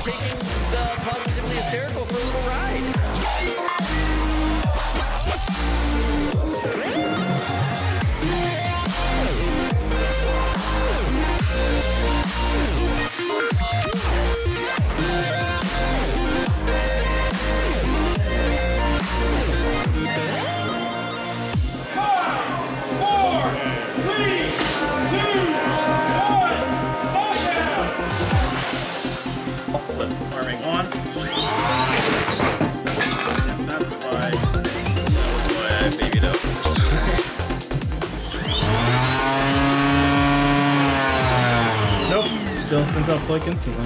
taking the Positively Hysterical for a little ride. Still spins off like instantly.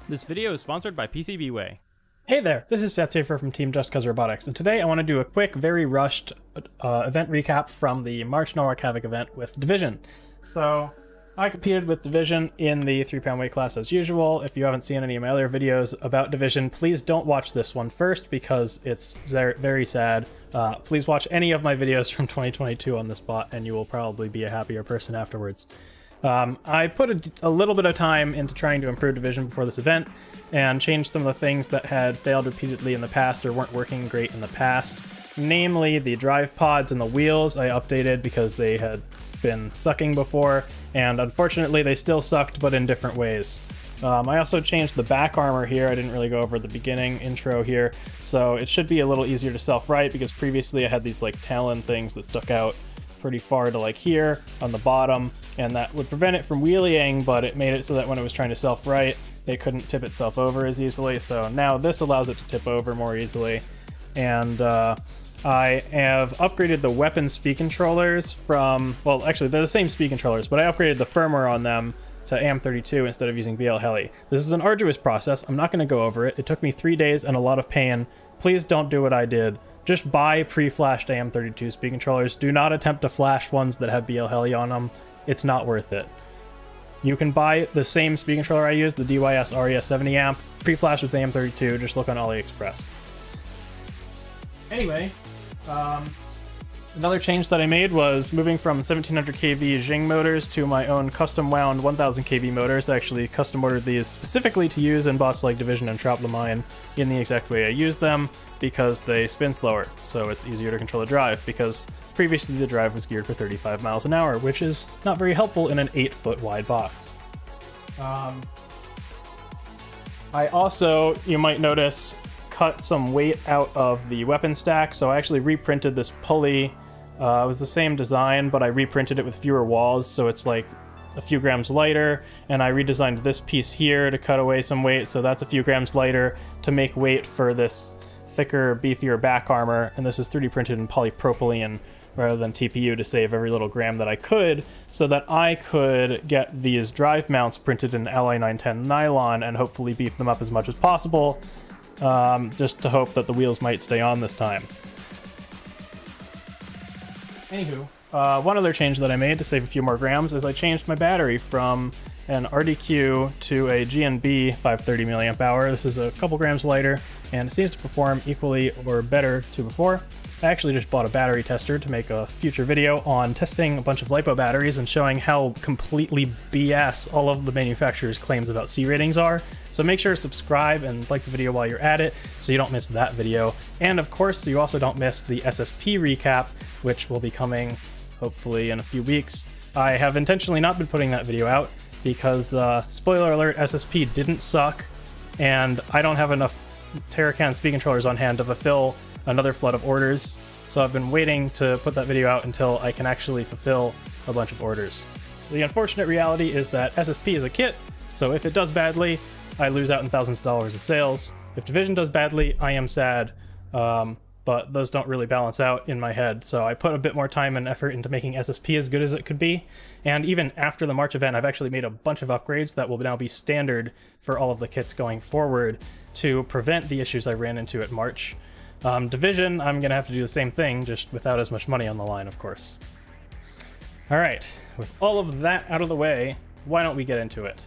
This video is sponsored by PCBWAY. Hey there, this is Seth Safer from Team Just Cause Robotics, and today I want to do a quick, very rushed event recap from the March Norwalk Havoc event with Division. So, I competed with Division in the 3-pound weight class as usual. If you haven't seen any of my other videos about Division, please don't watch this one first because it's very sad. Please watch any of my videos from 2022 on this bot and you will probably be a happier person afterwards. I put a little bit of time into trying to improve Division before this event and changed some of the things that had failed repeatedly in the past or weren't working great in the past. Namely, the drive pods and the wheels I updated because they had been sucking before, and unfortunately they still sucked, but in different ways. I also changed the back armor here. I didn't really go over the beginning intro here, so it should be a little easier to self-right because previously I had these like talon things that stuck out pretty far to like here on the bottom, and that would prevent it from wheeling, but it made it so that when it was trying to self-right, it couldn't tip itself over as easily. So now this allows it to tip over more easily. And I have upgraded the weapon speed controllers from, well, actually they're the same speed controllers, but I upgraded the firmware on them to AM32 instead of using BL Heli. This is an arduous process. I'm not going to go over it. It took me 3 days and a lot of pain. Please don't do what I did. Just buy pre-flashed AM32 speed controllers. Do not attempt to flash ones that have BL Heli on them. It's not worth it. You can buy the same speed controller I use, the DYS RES 70 amp, pre-flashed with AM32. Just look on AliExpress. Anyway, another change that I made was moving from 1700 kV Jing motors to my own custom wound 1000 kV motors. I actually custom ordered these specifically to use in bots like Division and Trap Mine in the exact way I use them because they spin slower, so it's easier to control the drive, because previously the drive was geared for 35 miles an hour, which is not very helpful in an 8-foot wide box. I also, you might notice, cut some weight out of the weapon stack, so I actually reprinted this pulley. It was the same design, but I reprinted it with fewer walls, so it's like a few grams lighter, and I redesigned this piece here to cut away some weight, so that's a few grams lighter to make weight for this thicker, beefier back armor, and this is 3D printed in polypropylene rather than TPU to save every little gram that I could, so that I could get these drive mounts printed in Ally 910 nylon and hopefully beef them up as much as possible, just to hope that the wheels might stay on this time. Anywho, one other change that I made to save a few more grams is I changed my battery from an RDQ to a GNB 530 mAh. This is a couple grams lighter, and it seems to perform equally or better to before. I actually just bought a battery tester to make a future video on testing a bunch of LiPo batteries and showing how completely BS all of the manufacturers' claims about C ratings are. So make sure to subscribe and like the video while you're at it so you don't miss that video. And of course, you also don't miss the SSP recap, which will be coming hopefully in a few weeks. I have intentionally not been putting that video out because, spoiler alert, SSP didn't suck, and I don't have enough Terracan speed controllers on hand to fulfill another flood of orders, so I've been waiting to put that video out until I can actually fulfill a bunch of orders. The unfortunate reality is that SSP is a kit, so if it does badly, I lose out in thousands of dollars of sales. If Division does badly, I am sad, but those don't really balance out in my head, so I put a bit more time and effort into making SSP as good as it could be, and even after the March event, I've actually made a bunch of upgrades that will now be standard for all of the kits going forward to prevent the issues I ran into at March. Division, I'm going to have to do the same thing, just without as much money on the line, of course. Alright, with all of that out of the way, why don't we get into it?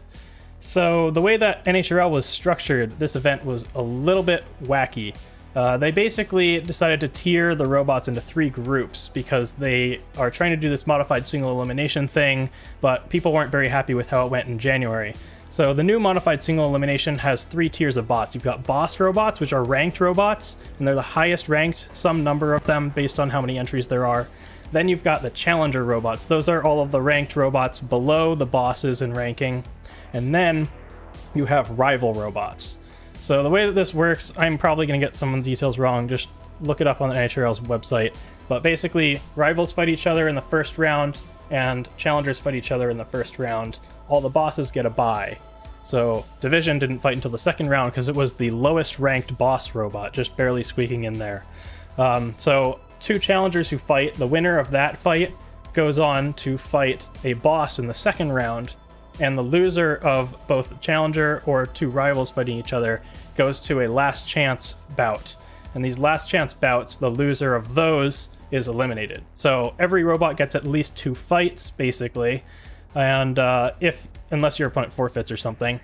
So the way that NHRL was structured, this event was a little bit wacky. They basically decided to tier the robots into 3 groups because they are trying to do this modified single elimination thing, but people weren't very happy with how it went in January. So the new modified single elimination has 3 tiers of bots. You've got boss robots, which are ranked robots, and they're the highest ranked, some number of them based on how many entries there are. Then you've got the challenger robots. Those are all of the ranked robots below the bosses in ranking. And then you have rival robots. So the way that this works, I'm probably going to get some of the details wrong, just look it up on the NHRL's website. But basically, rivals fight each other in the first round, and challengers fight each other in the first round. All the bosses get a bye. So Division didn't fight until the second round because it was the lowest ranked boss robot, just barely squeaking in there. So 2 challengers who fight, the winner of that fight goes on to fight a boss in the second round, and the loser of both the challenger or 2 rivals fighting each other goes to a last chance bout. And these last chance bouts, the loser of those is eliminated. So every robot gets at least 2 fights, basically, and unless your opponent forfeits or something.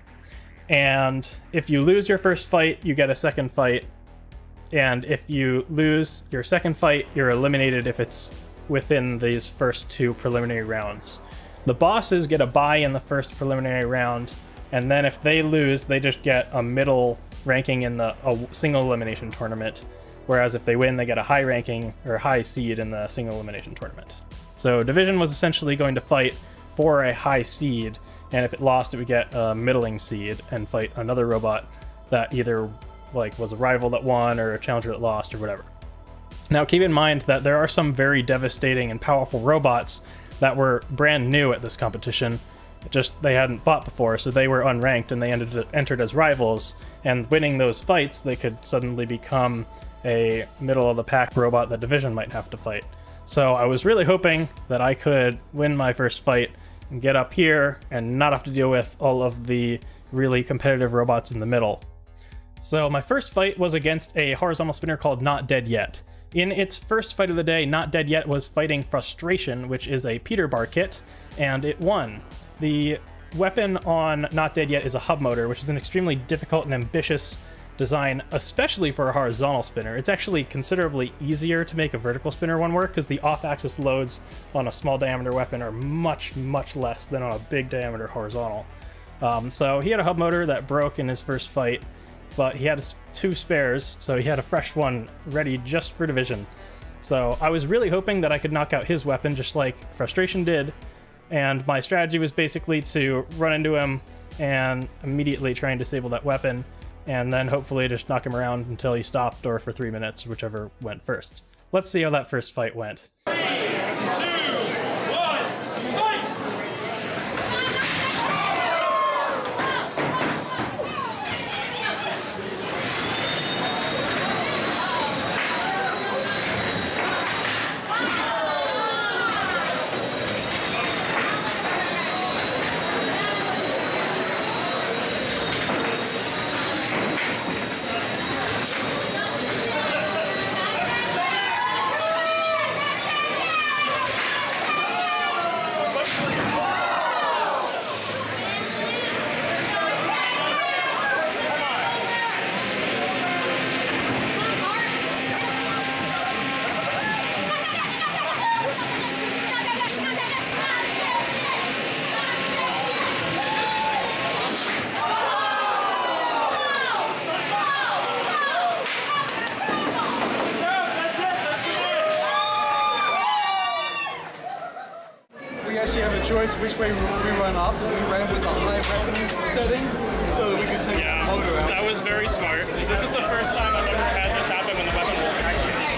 And if you lose your first fight, you get a second fight. And if you lose your second fight, you're eliminated if it's within these first 2 preliminary rounds. The bosses get a bye in the first preliminary round, and then if they lose, they just get a middle ranking in a single elimination tournament, whereas if they win, they get a high ranking or high seed in the single elimination tournament. So Division was essentially going to fight for a high seed, and if it lost, it would get a middling seed and fight another robot that either was a rival that won or a challenger that lost or whatever. Now keep in mind that there are some very devastating and powerful robots that were brand new at this competition. They hadn't fought before, so they were unranked and they entered as rivals, and winning those fights, they could suddenly become a middle-of-the-pack robot that Division might have to fight. So I was really hoping that I could win my first fight and get up here and not have to deal with all of the really competitive robots in the middle. So my first fight was against a horizontal spinner called Not Dead Yet. In its first fight of the day, Not Dead Yet was fighting Frustration, which is a Peterbar kit, and it won. The weapon on Not Dead Yet is a hub motor, which is an extremely difficult and ambitious design, especially for a horizontal spinner. It's actually considerably easier to make a vertical spinner one work because the off-axis loads on a small diameter weapon are much, much less than on a big diameter horizontal. So he had a hub motor that broke in his first fight, but he had 2 spares, so he had a fresh one ready just for Division. So I was really hoping that I could knock out his weapon just like Frustration did, and my strategy was basically to run into him and immediately try and disable that weapon, and then hopefully just knock him around until he stopped or for 3 minutes, whichever went first. Let's see how that first fight went. Choice which way we run up. We ran with a high weapon setting so that we could take the motor out. That was very smart. This is the first time I've ever had this happen when the weapon was actually.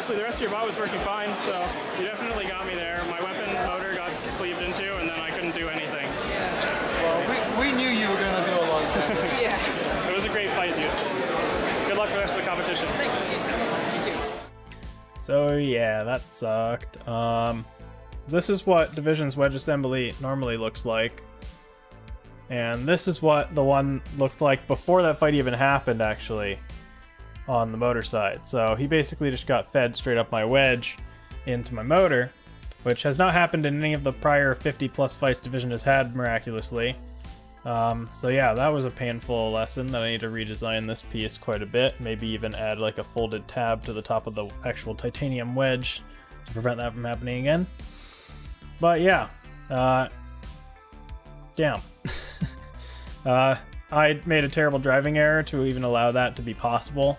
honestly, the rest of your bot was working fine, so you definitely got me there. My weapon motor got cleaved into, and then I couldn't do anything. Well, we knew you were going to do a lot of damage. Yeah. It was a great fight, dude. Good luck for the rest of the competition. Thanks. You too. So yeah, that sucked. This is what Division's wedge assembly normally looks like. And this is what the one looked like before that fight even happened, actually, on the motor side. So he basically just got fed straight up my wedge into my motor, which has not happened in any of the prior 50+ fights Division has had, miraculously. So yeah, that was a painful lesson that I need to redesign this piece quite a bit. Maybe even add like a folded tab to the top of the actual titanium wedge to prevent that from happening again. But yeah, damn. I made a terrible driving error to even allow that to be possible.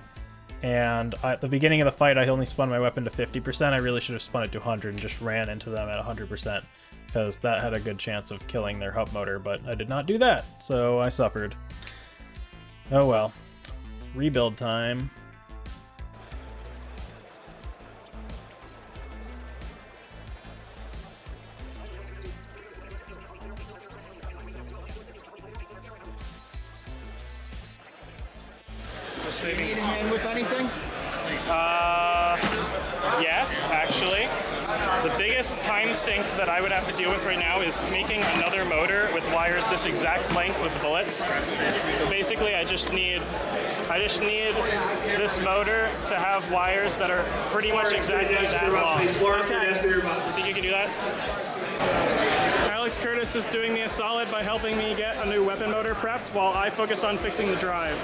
And at the beginning of the fight, I only spun my weapon to 50%. I really should have spun it to 100 and just ran into them at 100%, because that had a good chance of killing their hub motor, but I did not do that, so I suffered. Oh well. Rebuild time. Need a hand with anything? Yes, actually. The biggest time sink that I would have to deal with right now is making another motor with wires this exact length with bullets. Basically, I just need this motor to have wires that are pretty much exactly that long. You think you can do that? Alex Curtis is doing me a solid by helping me get a new weapon motor prepped while I focus on fixing the drive.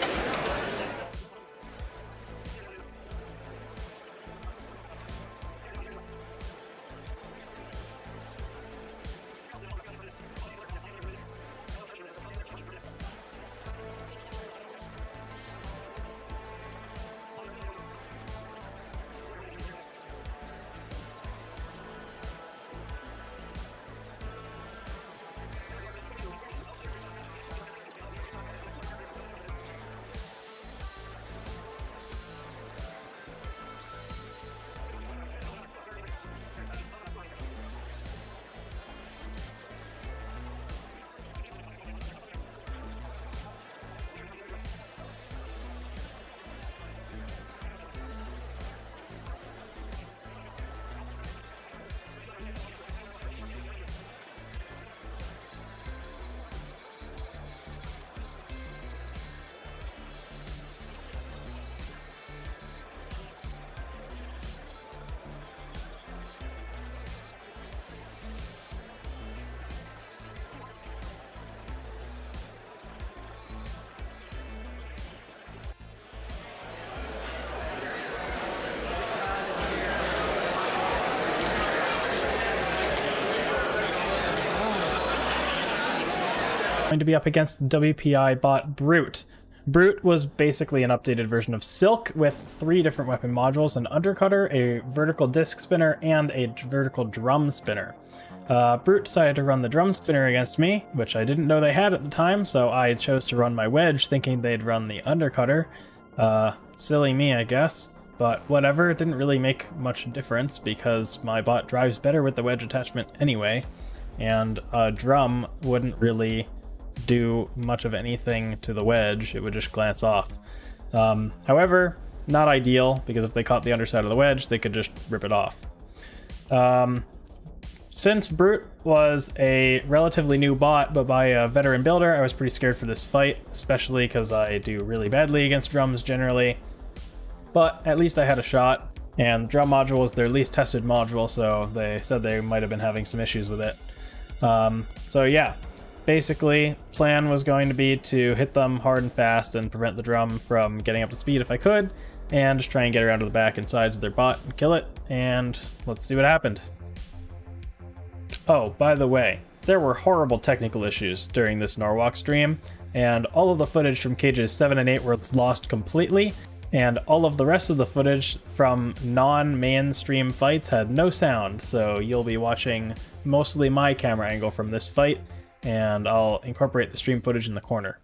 Going to be up against WPI bot Brute. Brute was basically an updated version of Silk with 3 different weapon modules, an undercutter, a vertical disc spinner, and a vertical drum spinner. Brute decided to run the drum spinner against me, which I didn't know they had at the time, so I chose to run my wedge thinking they'd run the undercutter. Silly me, I guess. But whatever, it didn't really make much difference because my bot drives better with the wedge attachment anyway, and a drum wouldn't really do much of anything to the wedge, it would just glance off. However, not ideal, because if they caught the underside of the wedge, they could just rip it off. Since Brute was a relatively new bot, but by a veteran builder, I was pretty scared for this fight, especially because I do really badly against drums generally. But at least I had a shot, and the drum module was their least tested module, so they said they might have been having some issues with it. So yeah. Basically, plan was going to be to hit them hard and fast and prevent the drum from getting up to speed if I could, and just try and get around to the back and sides of their bot and kill it, and let's see what happened. Oh, by the way, there were horrible technical issues during this Norwalk stream, and all of the footage from cages 7 and 8 was lost completely, and all of the rest of the footage from non-mainstream fights had no sound, so you'll be watching mostly my camera angle from this fight, and I'll incorporate the stream footage in the corner.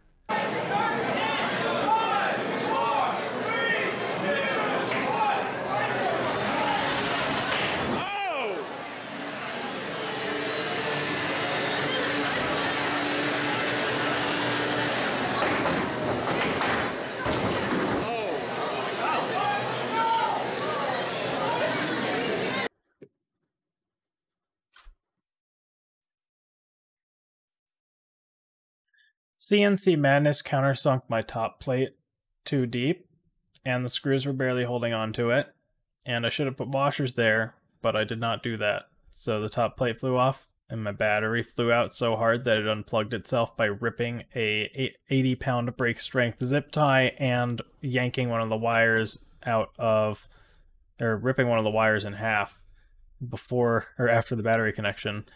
CNC Madness countersunk my top plate too deep, and the screws were barely holding on to it, and I should have put washers there, but I did not do that. So the top plate flew off, and my battery flew out so hard that it unplugged itself by ripping a 80-pound brake strength zip tie and yanking one of the wires out of, or ripping one of the wires in half before or after the battery connection.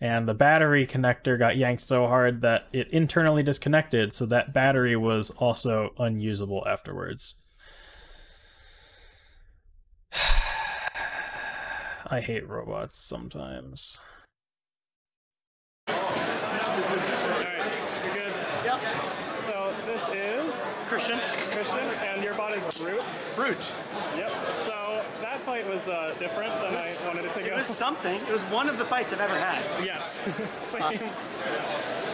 And the battery connector got yanked so hard that it internally disconnected, so that battery was also unusable afterwards. I hate robots sometimes. Alright, you're good? Yep. So this is Christian, and your bot is Brute. Brute. Yep. So that fight was different than I wanted it to go. It was something. It was one of the fights I've ever had. Yes. Same.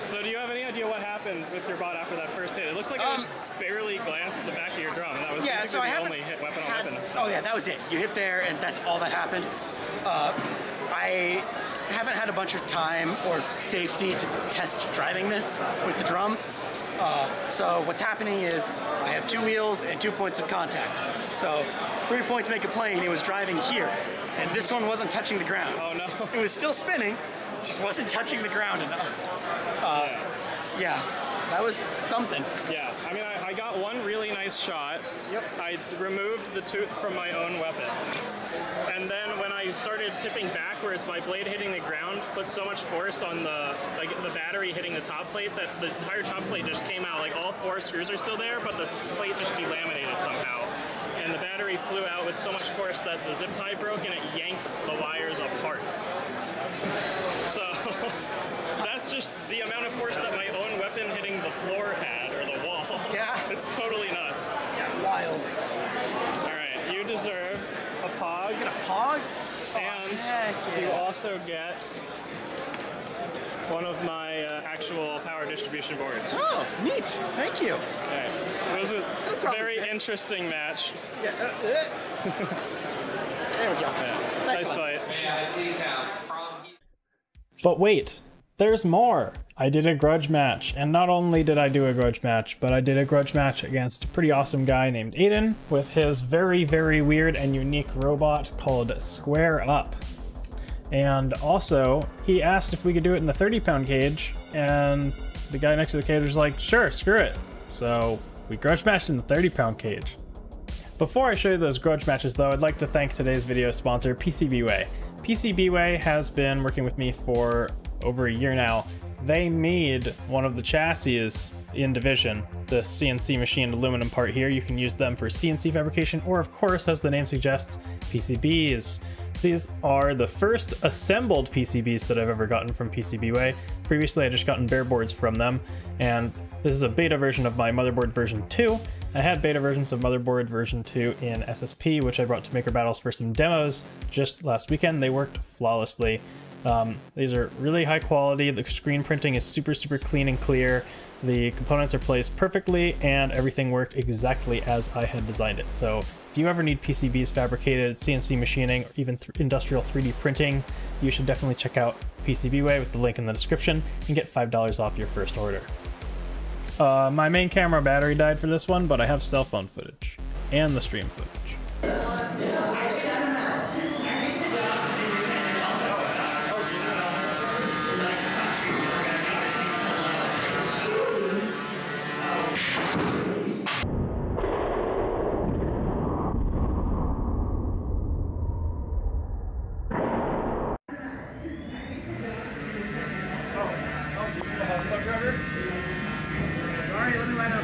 So do you have any idea what happened with your bot after that first hit? It looks like it just barely glanced the back of your drum, and that was basically the only hit weapon on weapon. So. Oh yeah, that was it. You hit there, and that's all that happened. I haven't had a bunch of time or safety to test driving this with the drum. So what's happening is I have 2 wheels and 2 points of contact. So 3 points make a plane. It was driving here, and this one wasn't touching the ground. Oh no. It was still spinning, just wasn't touching the ground enough. Yeah, that was something. Yeah, I mean, I got one really nice shot. Yep. I removed the tooth from my own weapon. And then when I started tipping backwards, my blade hitting the ground put so much force on the battery hitting the top plate that the entire top plate just came out. Like all 4 screws are still there, but the plate just delaminated somehow. And the battery flew out with so much force that the zip tie broke and it yanked the wires apart. So that's just the amount of force that my own weapon hitting the floor had, or the wall. Yeah. It's totally nuts. Wild. Alright, you deserve a POG. You get a POG? And yeah. you also get one of my actual power distribution boards. Oh, neat. Thank you. Okay. It was a very interesting match. Yeah. There we go. Yeah. Nice fight. But wait, there's more! I did a grudge match, and not only did I do a grudge match, but I did a grudge match against a pretty awesome guy named Aiden with his very, very weird and unique robot called Square Up. And also, he asked if we could do it in the 30-pound cage, and the guy next to the cage was like, sure, screw it. So we grudge matched in the 30-pound cage. Before I show you those grudge matches though, I'd like to thank today's video sponsor, PCBWAY. PCBWAY has been working with me for over a year now. They made one of the chassis in Division, the CNC machined aluminum part here. You can use them for CNC fabrication, or of course, as the name suggests, PCBs. These are the first assembled PCBs that I've ever gotten from PCBWAY. Previously, I just gotten bare boards from them, and this is a beta version of my motherboard version 2. I had beta versions of motherboard version 2 in SSP, which I brought to Maker Battles for some demos just last weekend. They worked flawlessly. These are really high quality. The screen printing is super, super clean and clear. The components are placed perfectly, and everything worked exactly as I had designed it. So if you ever need PCBs fabricated, CNC machining, or even industrial 3D printing, you should definitely check out PCBWAY with the link in the description and get $5 off your first order. My main camera battery died for this one, but I have cell phone footage and the stream footage. Let me line up.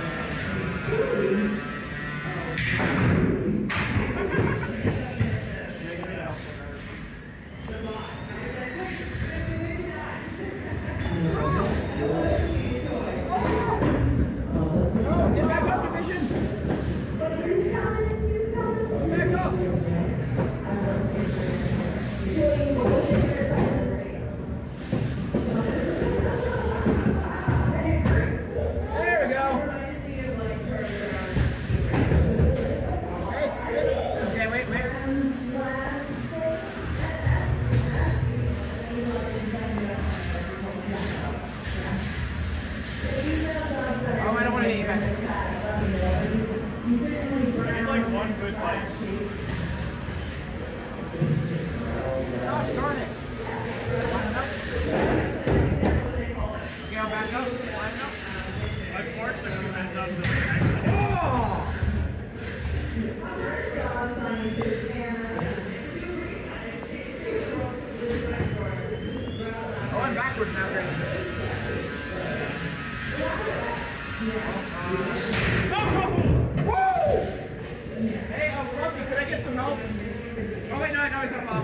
tricep off.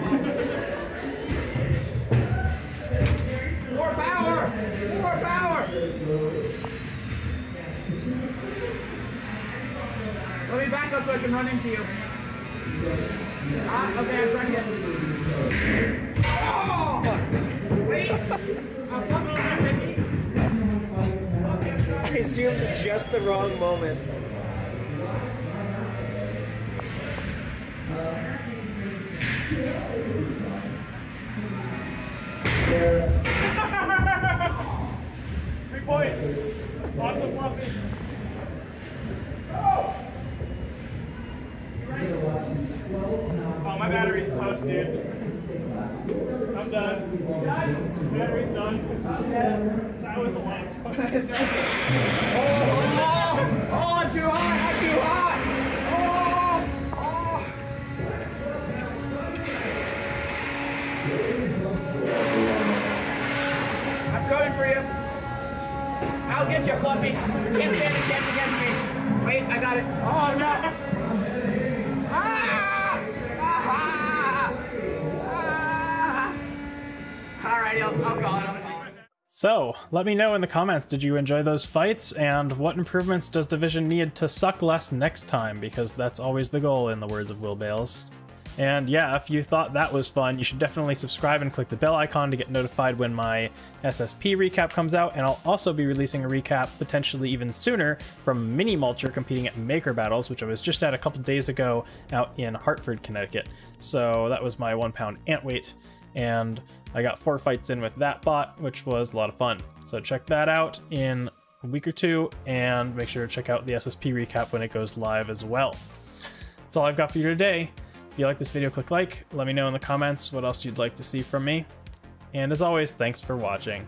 More power! More power! Let me back up so I can run into you. Okay, I'm trying to get. Oh! Wait! I'm coming over to me. I assumed just the wrong moment. Three points. On the fluffy. Oh, my battery's toast, dude. I'm done. Battery's done. That was a lot of fun. Oh, I'm too hot! I'm too hot! I'm coming for you. I'll get you, Fluffy. You can't stand a chance against me. Wait, I got it. Oh, no. Ah! Ah! Ah! All right, I'll call it. So, let me know in the comments, did you enjoy those fights, and what improvements does Division need to suck less next time, because that's always the goal in the words of Will Bales. And yeah, if you thought that was fun, you should definitely subscribe and click the bell icon to get notified when my SSP recap comes out, and I'll also be releasing a recap potentially even sooner from Mini Mulcher competing at Maker Battles, which I was just at a couple days ago out in Hartford, Connecticut. So that was my 1 pound ant weight, and I got 4 fights in with that bot, which was a lot of fun. So check that out in a week or two, and make sure to check out the SSP recap when it goes live as well. That's all I've got for you today. If you like this video, click like, let me know in the comments what else you'd like to see from me. And as always, thanks for watching.